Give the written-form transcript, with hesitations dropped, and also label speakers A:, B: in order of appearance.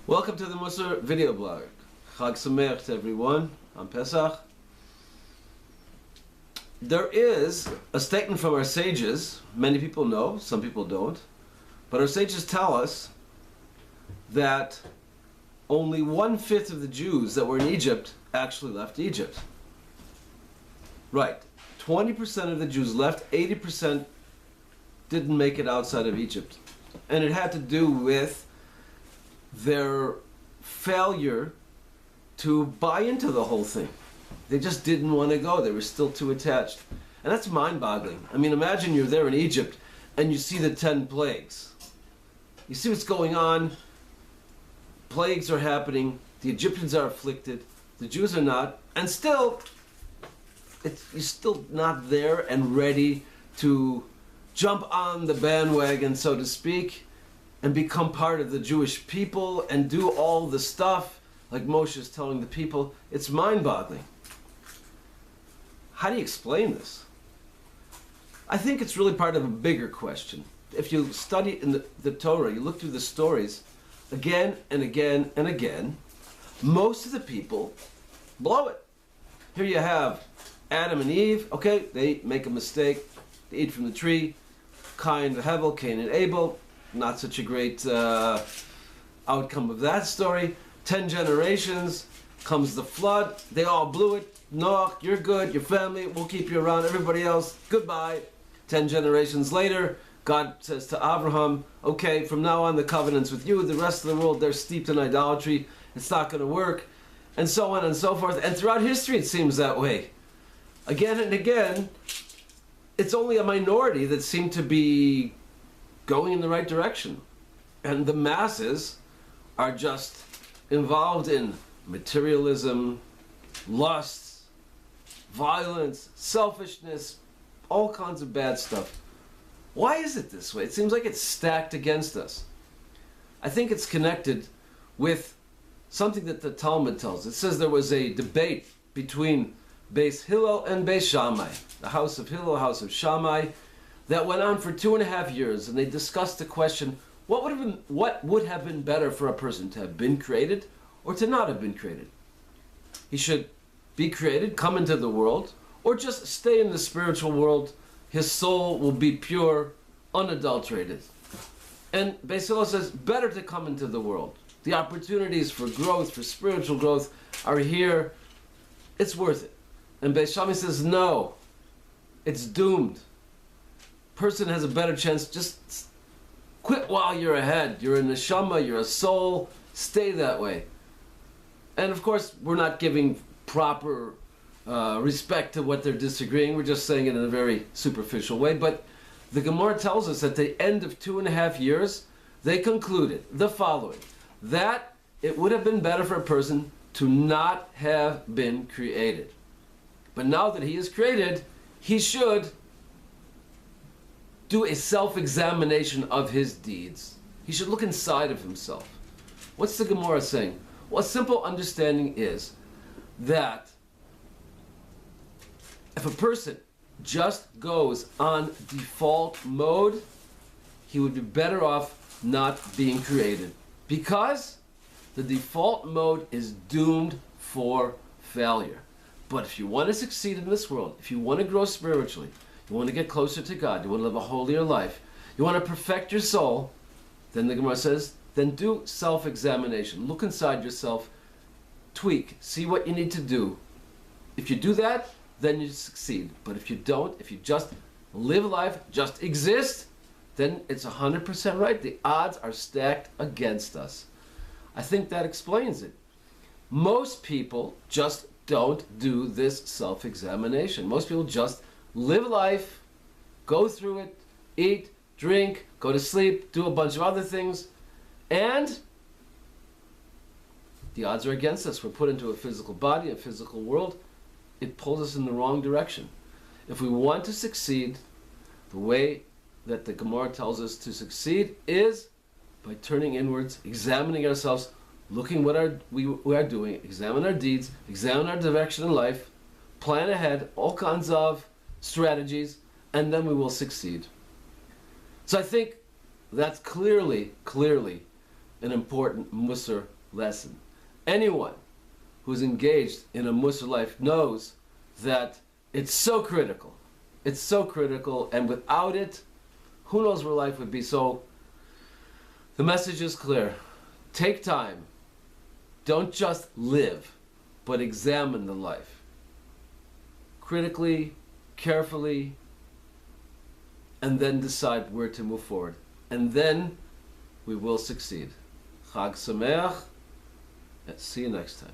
A: Welcome to the Musar video blog. Chag Sameach to everyone on Pesach. There is a statement from our sages, many people know, some people don't, but our sages tell us that only 1/5 of the Jews that were in Egypt actually left Egypt. Right, 20% of the Jews left, 80% didn't make it outside of Egypt. And it had to do with their failure to buy into the whole thing. They just didn't want to go. They were still too attached. And that's mind-boggling. I mean, imagine you're there in Egypt and you see the 10 plagues. You see what's going on. Plagues are happening. The Egyptians are afflicted. The Jews are not. And still, you're still not there and ready to jump on the bandwagon, so to speak, and become part of the Jewish people and do all the stuff like Moshe is telling the people. It's mind-boggling. How do you explain this? I think it's really part of a bigger question. If you study in the Torah, you look through the stories again and again and again, most of the people blow it. Here you have Adam and Eve. Okay, they make a mistake. They eat from the tree. Cain and Hevel, Cain and Abel. Not such a great outcome of that story. 10 generations, comes the flood. They all blew it. Noah, you're good. Your family, we'll keep you around. Everybody else, goodbye. 10 generations later, God says to Abraham, okay, from now on the covenant's with you. The rest of the world, they're steeped in idolatry. It's not going to work. And so on and so forth. And throughout history, it seems that way. Again and again, it's only a minority that seem to be going in the right direction. And the masses are just involved in materialism, lust, violence, selfishness, all kinds of bad stuff. Why is it this way? It seems like it's stacked against us. I think it's connected with something that the Talmud tells. It says there was a debate between Beis Hillel and Beis Shammai, the house of Hillel, house of Shammai, that went on for 2.5 years, and they discussed the question, what would have been better for a person, to have been created or to not have been created? He should be created, come into the world, or just stay in the spiritual world. His soul will be pure, unadulterated. And Beis Hillel says, better to come into the world. The opportunities for growth, for spiritual growth, are here. It's worth it. And Beis Shammai says, no, it's doomed. Person has a better chance, just quit while you're ahead. You're a neshama, you're a soul, stay that way. And of course, we're not giving proper respect to what they're disagreeing. We're just saying it in a very superficial way. But the Gemara tells us at the end of 2.5 years, they concluded the following, that it would have been better for a person to not have been created. But now that he is created, he should do a self-examination of his deeds. He should look inside of himself. What's the Gemara saying? Well, a simple understanding is that if a person just goes on default mode, he would be better off not being created, because the default mode is doomed for failure. But if you want to succeed in this world, if you want to grow spiritually, you want to get closer to God, you want to live a holier life, you want to perfect your soul, then the Gemara says, then do self-examination. Look inside yourself, tweak, see what you need to do. If you do that, then you succeed. But if you don't, if you just live life, just exist, then it's 100% right. The odds are stacked against us. I think that explains it. Most people just don't do this self-examination. Most people just live life, go through it, eat, drink, go to sleep, do a bunch of other things, and the odds are against us. We're put into a physical body, a physical world. It pulls us in the wrong direction. If we want to succeed, the way that the Gemara tells us to succeed is by turning inwards, examining ourselves, looking what we are doing, examine our deeds, examine our direction in life, plan ahead, all kinds of strategies, and then we will succeed. So I think that's clearly an important Musar lesson. Anyone who's engaged in a Musar life knows that it's so critical. It's so critical, and without it, who knows where life would be. So the message is clear. Take time. Don't just live, but examine the life. Critically, carefully, and then decide where to move forward. And then we will succeed. Chag Sameach, and see you next time.